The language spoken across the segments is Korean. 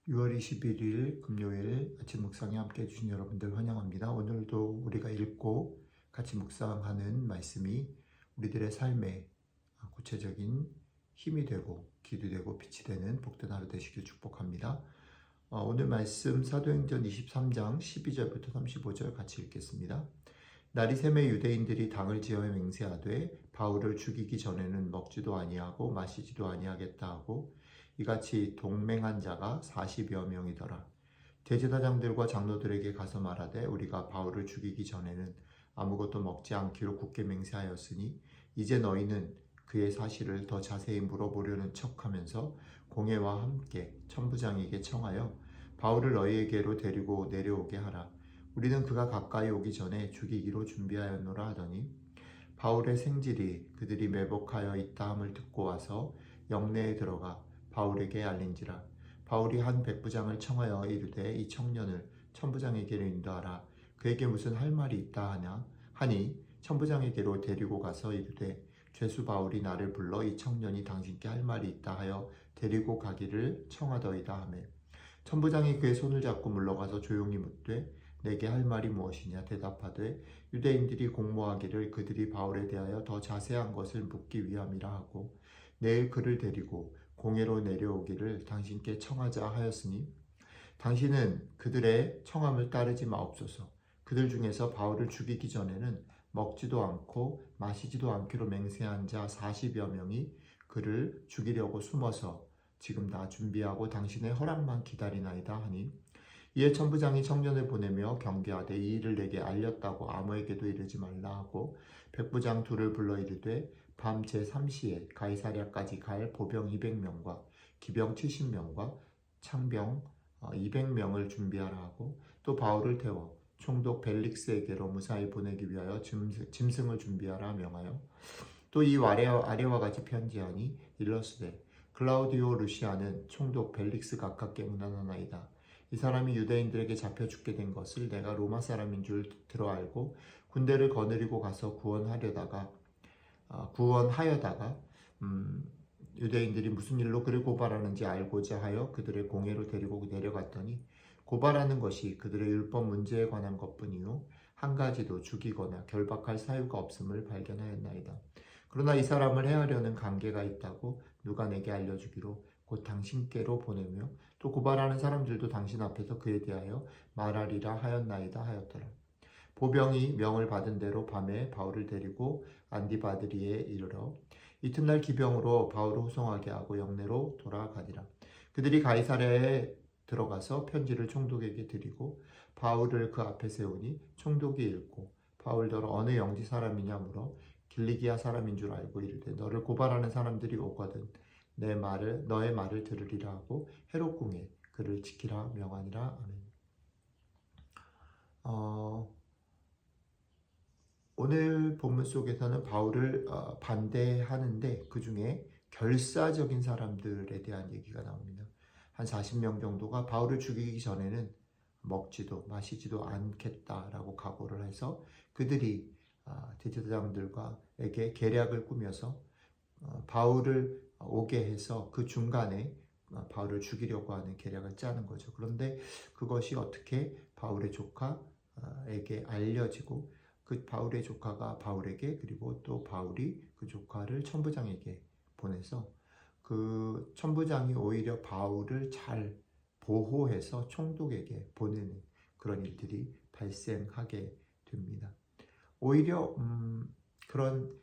6월 21일 금요일 아침 묵상에 함께 해주신 여러분들 환영합니다. 오늘도 우리가 읽고 같이 묵상하는 말씀이 우리들의 삶에 구체적인 힘이 되고 기도 되고 빛이 되는 복된 하루 되시길 축복합니다. 오늘 말씀 사도행전 23장 12절부터 35절 같이 읽겠습니다. 날이 새매 유대인들이 당을 지어 맹세하되 바울을 죽이기 전에는 먹지도 아니하고 마시지도 아니하겠다 하고 이같이 동맹한 자가 40여 명이더라. 대제사장들과 장로들에게 가서 말하되 우리가 바울을 죽이기 전에는 아무것도 먹지 않기로 굳게 맹세하였으니 이제 너희는 그의 사실을 더 자세히 물어보려는 척하면서 공회와 함께 천부장에게 청하여 바울을 너희에게로 데리고 내려오게 하라. 우리는 그가 가까이 오기 전에 죽이기로 준비하였노라 하더니 바울의 생질이 그들이 매복하여 있다함을 듣고 와서 영내에 들어가 바울에게 알린지라. 바울이 한 백부장을 청하여 이르되 이 청년을 천부장에게로 인도하라. 그에게 무슨 할 말이 있다 하냐 하니 천부장에게로 데리고 가서 이르되 죄수 바울이 나를 불러 이 청년이 당신께 할 말이 있다 하여 데리고 가기를 청하더이다 하매 천부장이 그의 손을 잡고 물러가서 조용히 묻되 내게 할 말이 무엇이냐 대답하되 유대인들이 공모하기를 그들이 바울에 대하여 더 자세한 것을 묻기 위함이라 하고 내일 그를 데리고 공회로 내려오기를 당신께 청하자 하였으니 당신은 그들의 청함을 따르지 마옵소서. 그들 중에서 바울을 죽이기 전에는 먹지도 않고 마시지도 않기로 맹세한 자 40여 명이 그를 죽이려고 숨어서 지금 다 준비하고 당신의 허락만 기다리나이다 하니 이에 천부장이 청년을 보내며 경계하되 이 일을 내게 알렸다고 아무에게도 이르지 말라 하고 백부장 둘을 불러 이르되 밤 제3시에 가이사랴까지 갈 보병 200명과 기병 70명과 창병 200명을 준비하라 하고 또 바울을 태워 총독 벨릭스에게로 무사히 보내기 위하여 짐승을 준비하라 명하여 또 이 아래와 같이 편지하니 일러스되 클라우디오 루시아는 총독 벨릭스 가깝게 문안하나이다. 이 사람이 유대인들에게 잡혀 죽게 된 것을 내가 로마 사람인 줄 들어 알고 군대를 거느리고 가서 구원하여다가 유대인들이 무슨 일로 그를 고발하는지 알고자 하여 그들의 공회로 데리고 내려갔더니 고발하는 것이 그들의 율법 문제에 관한 것뿐이요 한 가지도 죽이거나 결박할 사유가 없음을 발견하였나이다. 그러나 이 사람을 해하려는 관계가 있다고 누가 내게 알려주기로 곧 당신께로 보내며 또 고발하는 사람들도 당신 앞에서 그에 대하여 말하리라 하였나이다 하였더라. 보병이 명을 받은 대로 밤에 바울을 데리고 안디바드리에 이르러 이튿날 기병으로 바울을 호송하게 하고 영내로 돌아가니라. 그들이 가이사랴에 들어가서 편지를 총독에게 드리고 바울을 그 앞에 세우니 총독이 읽고 바울더러 어느 영지 사람이냐 물어 길리기아 사람인 줄 알고 이르되 너를 고발하는 사람들이 오거든 너의 말을 들으리라 하고 헤롯궁에 그를 지키라 명하니라. 아멘. 오늘 본문 속에서는 바울을 반대하는데 그 중에 결사적인 사람들에 대한 얘기가 나옵니다. 한 40명 정도가 바울을 죽이기 전에는 먹지도 마시지도 않겠다라고 각오를 해서 그들이 대제사장들과에게 계략을 꾸며서 바울을 오게 해서 그 중간에 바울을 죽이려고 하는 계략을 짜는 거죠. 그런데 그것이 어떻게 바울의 조카에게 알려지고 그 바울의 조카가 바울에게 그리고 또 바울이 그 조카를 천부장에게 보내서 그 천부장이 오히려 바울을 잘 보호해서 총독에게 보내는 그런 일들이 발생하게 됩니다. 오히려 그런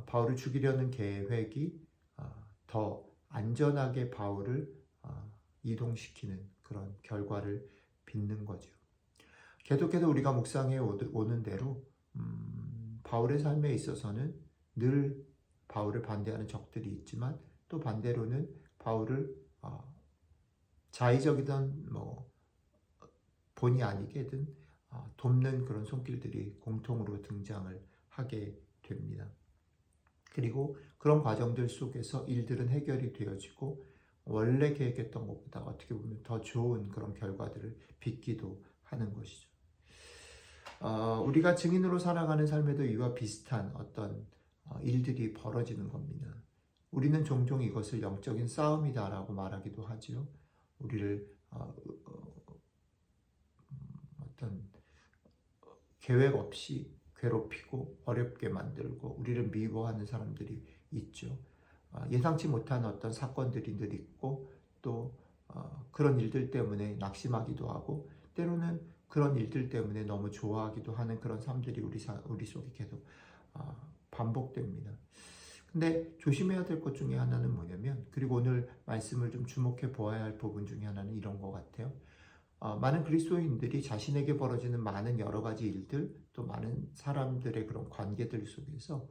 바울을 죽이려는 계획이 더 안전하게 바울을 이동시키는 그런 결과를 빚는 거죠. 계속해서 우리가 묵상해 오는 대로 바울의 삶에 있어서는 늘 바울을 반대하는 적들이 있지만 또 반대로는 바울을 자의적이든 본의 아니게든 돕는 그런 손길들이 공통으로 등장을 하게 됩니다. 그리고 그런 과정들 속에서 일들은 해결이 되어지고 원래 계획했던 것보다 어떻게 보면 더 좋은 그런 결과들을 빚기도 하는 것이죠. 우리가 증인으로 살아가는 삶에도 이와 비슷한 어떤 일들이 벌어지는 겁니다. 우리는 종종 이것을 영적인 싸움이다라고 말하기도 하지요. 우리를 어떤 계획 없이 괴롭히고 어렵게 만들고 우리를 미워하는 사람들이 있죠. 예상치 못한 어떤 사건들이 늘 있고 또 그런 일들 때문에 낙심하기도 하고 때로는 그런 일들 때문에 너무 좋아하기도 하는 그런 삶들이 우리 속에 계속 반복됩니다. 근데 조심해야 될 것 중에 하나는 뭐냐면, 그리고 오늘 말씀을 좀 주목해 보아야 할 부분 중에 하나는 이런 것 같아요. 많은 그리스도인들이 자신에게 벌어지는 많은 여러 가지 일들, 또 많은 사람들의 그런 관계들 속에서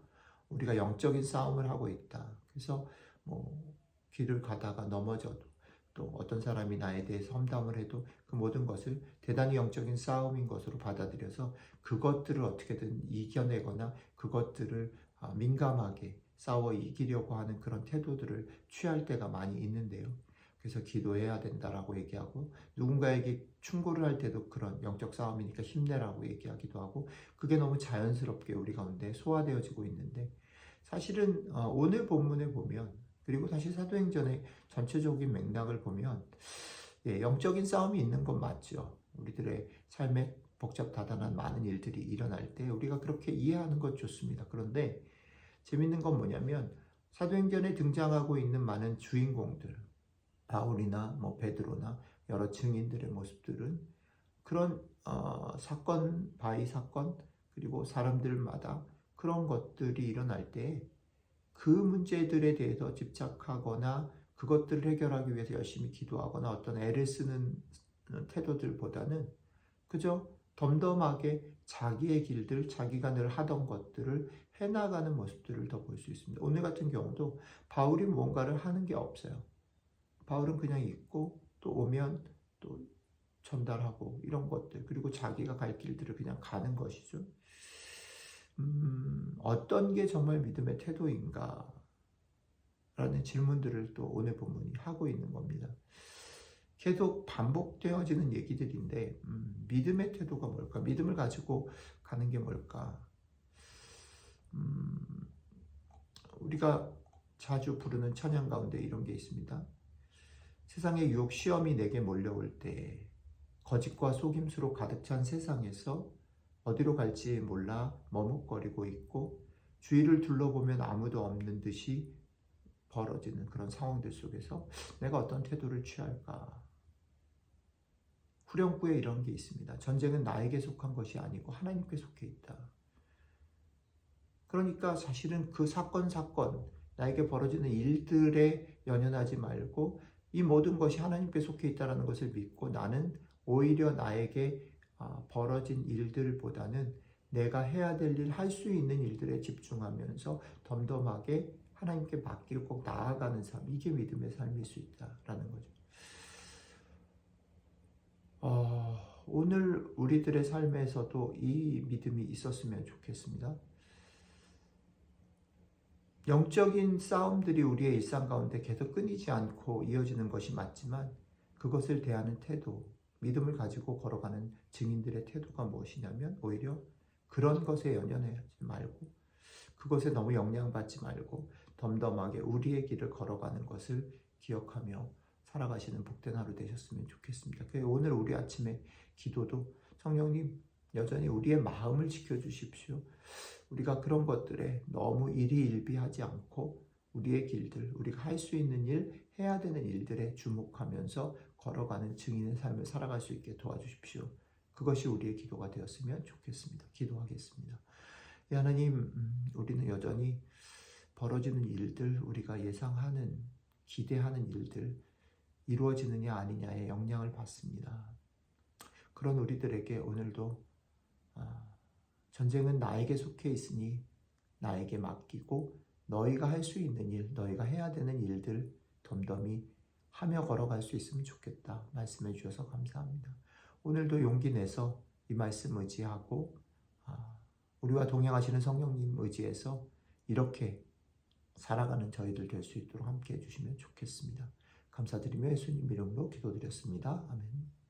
우리가 영적인 싸움을 하고 있다. 그래서 뭐 길을 가다가 넘어져도, 또 어떤 사람이 나에 대해서 험담을 해도 그 모든 것을 대단히 영적인 싸움인 것으로 받아들여서 그것들을 어떻게든 이겨내거나 그것들을 민감하게 싸워 이기려고 하는 그런 태도들을 취할 때가 많이 있는데요. 그래서 기도해야 된다라고 얘기하고, 누군가에게 충고를 할 때도 그런 영적 싸움이니까 힘내라고 얘기하기도 하고, 그게 너무 자연스럽게 우리 가운데 소화되어지고 있는데, 사실은 오늘 본문에 보면, 그리고 사실 사도행전의 전체적인 맥락을 보면 영적인 싸움이 있는 건 맞죠. 우리들의 삶에 복잡다단한 많은 일들이 일어날 때 우리가 그렇게 이해하는 것 좋습니다. 그런데 재밌는 건 뭐냐면, 사도행전에 등장하고 있는 많은 주인공들, 바울이나 뭐 베드로나 여러 증인들의 모습들은 그런 사건 바이 사건, 그리고 사람들마다 그런 것들이 일어날 때 그 문제들에 대해서 집착하거나 그것들을 해결하기 위해서 열심히 기도하거나 어떤 애를 쓰는 태도들보다는 그저 덤덤하게 자기의 길들, 자기가 늘 하던 것들을 해나가는 모습들을 더 볼 수 있습니다. 오늘 같은 경우도 바울이 무언가를 하는 게 없어요. 바울은 그냥 있고 또 오면 또 전달하고 이런 것들, 그리고 자기가 갈 길들을 그냥 가는 것이죠. 어떤 게 정말 믿음의 태도인가? 라는 질문들을 또 오늘 본문이 하고 있는 겁니다. 계속 반복되어지는 얘기들인데, 믿음의 태도가 뭘까? 믿음을 가지고 가는 게 뭘까? 우리가 자주 부르는 찬양 가운데 이런 게 있습니다. 세상의 유혹 시험이 내게 몰려올 때, 거짓과 속임수로 가득 찬 세상에서 어디로 갈지 몰라 머뭇거리고 있고, 주위를 둘러보면 아무도 없는 듯이 벌어지는 그런 상황들 속에서 내가 어떤 태도를 취할까? 후렴구에 이런 게 있습니다. 전쟁은 나에게 속한 것이 아니고 하나님께 속해 있다. 그러니까 사실은 그 사건, 나에게 벌어지는 일들에 연연하지 말고 이 모든 것이 하나님께 속해 있다는 것을 믿고, 나는 오히려 나에게 벌어진 일들보다는 내가 해야 될 일, 할 수 있는 일들에 집중하면서 덤덤하게 하나님께 맡기고 꼭 나아가는 삶, 이게 믿음의 삶일 수 있다라는 거죠. 오늘 우리들의 삶에서도 이 믿음이 있었으면 좋겠습니다. 영적인 싸움들이 우리의 일상 가운데 계속 끊이지 않고 이어지는 것이 맞지만, 그것을 대하는 태도, 믿음을 가지고 걸어가는 증인들의 태도가 무엇이냐면, 오히려 그런 것에 연연하지 말고 그것에 너무 영향받지 말고 덤덤하게 우리의 길을 걸어가는 것을 기억하며 살아가시는 복된 하루 되셨으면 좋겠습니다. 오늘 우리 아침에 기도도, 성령님 여전히 우리의 마음을 지켜주십시오. 우리가 그런 것들에 너무 일희일비하지 않고 우리의 길들, 우리가 할 수 있는 일, 해야 되는 일들에 주목하면서 걸어가는 증인의 삶을 살아갈 수 있게 도와주십시오. 그것이 우리의 기도가 되었으면 좋겠습니다. 기도하겠습니다. 하나님, 우리는 여전히 벌어지는 일들, 우리가 예상하는, 기대하는 일들 이루어지느냐 아니냐에 영향을 받습니다. 그런 우리들에게 오늘도 전쟁은 나에게 속해 있으니 나에게 맡기고 너희가 할 수 있는 일, 너희가 해야 되는 일들 덤덤히 하며 걸어갈 수 있으면 좋겠다 말씀해 주셔서 감사합니다. 오늘도 용기 내서 이 말씀 의지하고 우리와 동행하시는 성령님 의지해서 이렇게 살아가는 저희들 될 수 있도록 함께 해주시면 좋겠습니다. 감사드리며 예수님 이름으로 기도드렸습니다. 아멘.